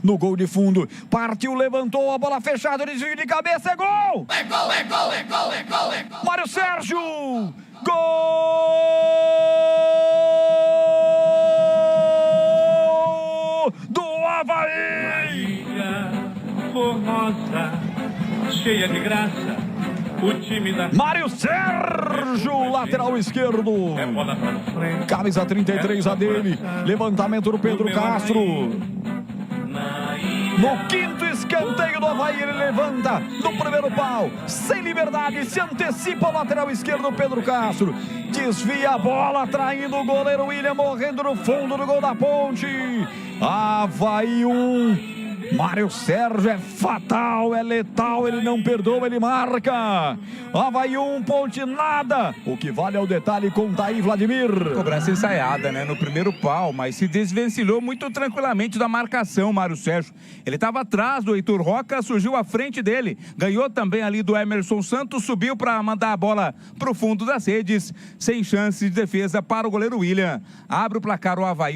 no gol de fundo. Partiu, levantou, a bola fechada, desvio de cabeça, é gol! É gol, é gol, é gol, é gol, é gol! Mário Sérgio! Gol do Avaí! Formosa, cheia de graça, o time da... Mário Sérgio, lateral esquerdo. É bola pra frente. Camisa 33 a dele. Levantamento do Pedro Castro. No quinto escanteio do Avaí, ele levanta no primeiro pau, sem liberdade, se antecipa o lateral esquerdo Pedro Castro, desvia a bola, traindo o goleiro William, morrendo no fundo do gol da Ponte. Avaí 1, Mário Sérgio é fatal, é letal, ele não perdoa, ele marca. Avaí 1, Ponte nada. O que vale é o detalhe com Thaí Vladimir. Cobrança ensaiada, né? No primeiro pau, mas se desvencilhou muito tranquilamente da marcação, Mário Sérgio. Ele estava atrás do Heitor Roca, surgiu à frente dele. Ganhou também ali do Emerson Santos, subiu para mandar a bola para o fundo das redes. Sem chance de defesa para o goleiro William. Abre o placar o Avaí.